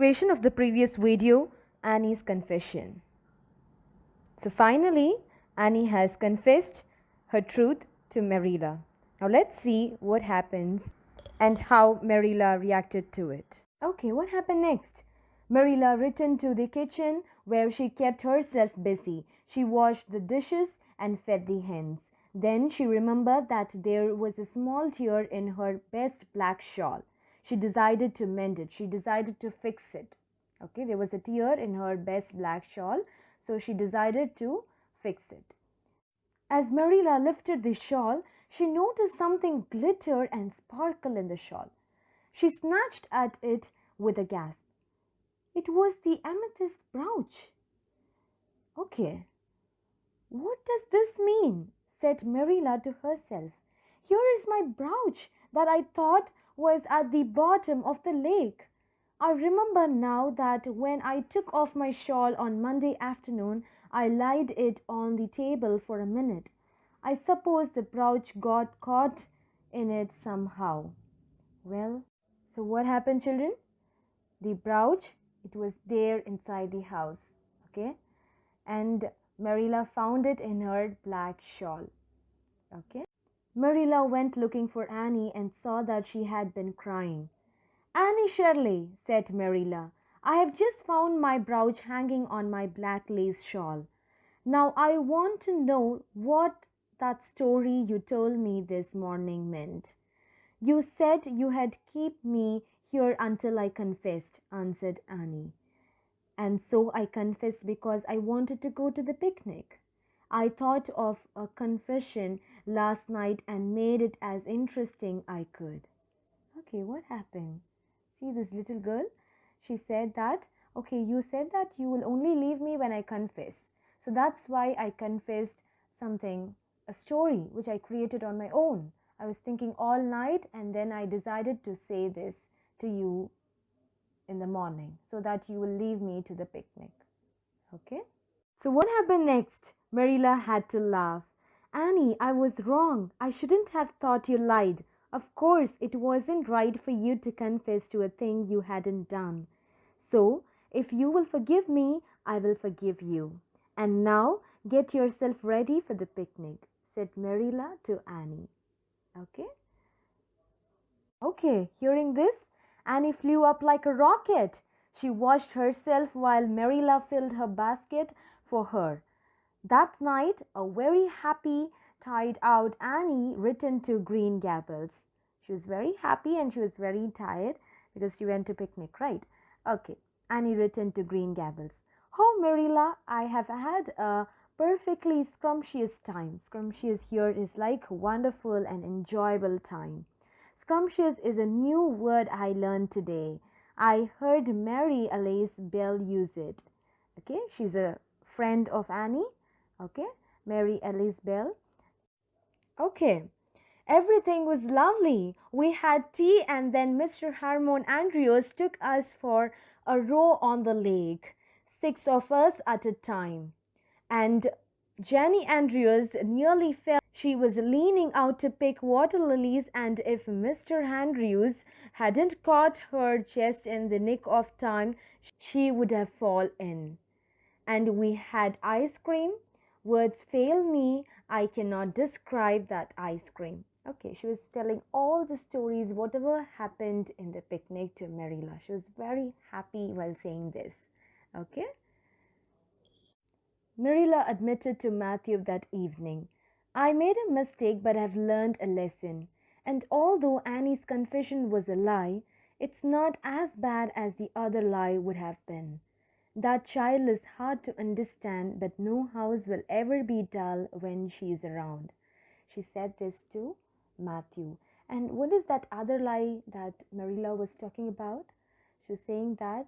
Version of the previous video, Annie's confession. So finally, Annie has confessed her truth to Marilla. Now let's see what happens and how Marilla reacted to it. Okay, what happened next? Marilla returned to the kitchen where she kept herself busy. She washed the dishes and fed the hens. Then she remembered that there was a small tear in her best black shawl. She decided to mend it. She decided to fix it. Okay, there was a tear in her best black shawl, so she decided to fix it. As Marilla lifted the shawl, she noticed something glitter and sparkle in the shawl. She snatched at it with a gasp. It was the amethyst brooch. Okay, what does this mean? Said Marilla to herself. Here is my brooch that I thought was at the bottom of the lake. I remember now that when I took off my shawl on Monday afternoon, I laid it on the table for a minute. I suppose the brooch got caught in it somehow. Well, so what happened, children? The brooch, it was there inside the house. Okay, and Marilla found it in her black shawl. Okay, Marilla went looking for Annie and saw that she had been crying. Annie Shirley, said Marilla, I have just found my brooch hanging on my black lace shawl. Now I want to know what that story you told me this morning meant. You said you had keep me here until I confessed, answered Annie. And so I confessed because I wanted to go to the picnic. I thought of a confession last night and made it as interesting I could. Okay, what happened? See this little girl? She said that, okay, you said that you will only leave me when I confess. So that's why I confessed something, a story which I created on my own. I was thinking all night and then I decided to say this to you in the morning so that you will leave me to the picnic. Okay? So what happened next? Marilla had to laugh. Annie, I was wrong. I shouldn't have thought you lied. Of course, it wasn't right for you to confess to a thing you hadn't done. So, if you will forgive me, I will forgive you. And now, get yourself ready for the picnic, said Marilla to Annie. Okay? Okay, hearing this, Annie flew up like a rocket. She washed herself while Marilla filled her basket for her. That night, a very happy, tired out Annie returned to Green Gables. She was very happy and she was very tired because she went to picnic, right? Okay, Annie returned to Green Gables. Oh, Marilla, I have had a perfectly scrumptious time. Scrumptious here is like a wonderful and enjoyable time. Scrumptious is a new word I learned today. I heard Mary Alice Bell use it. Okay, she's a friend of Annie. Okay, Mary Alice Bell. Okay, everything was lovely. We had tea and then Mr. Harmon Andrews took us for a row on the lake, 6 of us at a time. And Jenny Andrews nearly fell. She was leaning out to pick water lilies, and if Mr. Andrews hadn't caught her just in the nick of time, she would have fallen. And we had ice cream. Words fail me. I cannot describe that ice cream. Okay, she was telling all the stories, whatever happened in the picnic to Marilla. She was very happy while saying this. Okay. Marilla admitted to Matthew that evening, I made a mistake but have learned a lesson. And although Annie's confession was a lie, it's not as bad as the other lie would have been. That child is hard to understand, but no house will ever be dull when she is around. She said this to Matthew. And what is that other lie that Marilla was talking about? She was saying that,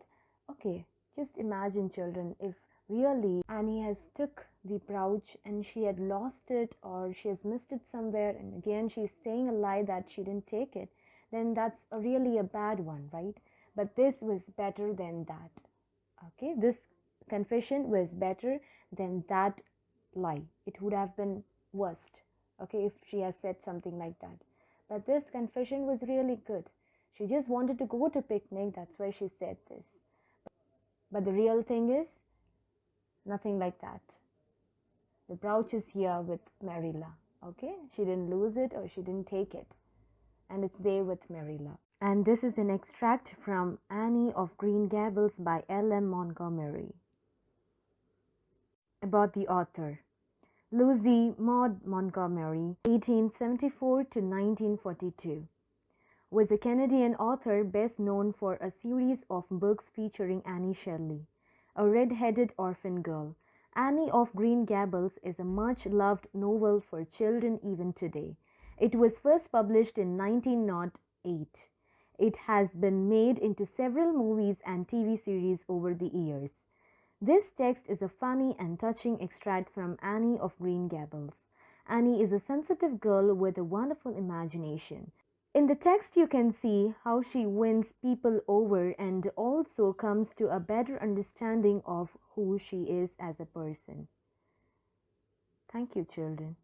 okay, just imagine, children, if really Annie has took the brooch and she had lost it or she has missed it somewhere, and again she's saying a lie that she didn't take it, then that's really a bad one, right? But this was better than that. Okay, this confession was better than that lie. It would have been worst, okay, if she has said something like that. But this confession was really good. She just wanted to go to picnic, that's why she said this. But the real thing is nothing like that. The brooch is here with Marilla. Okay, she didn't lose it or she didn't take it, and it's there with Marilla. And this is an extract from Anne of Green Gables by L.M. Montgomery. About the author. Lucy Maud Montgomery, 1874 to 1942, was a Canadian author best known for a series of books featuring Anne Shirley, a red-headed orphan girl. Anne of Green Gables is a much-loved novel for children even today. It was first published in 1908. It has been made into several movies and TV series over the years. This text is a funny and touching extract from Anne of Green Gables. Anne is a sensitive girl with a wonderful imagination. In the text, you can see how she wins people over and also comes to a better understanding of who she is as a person. Thank you, children.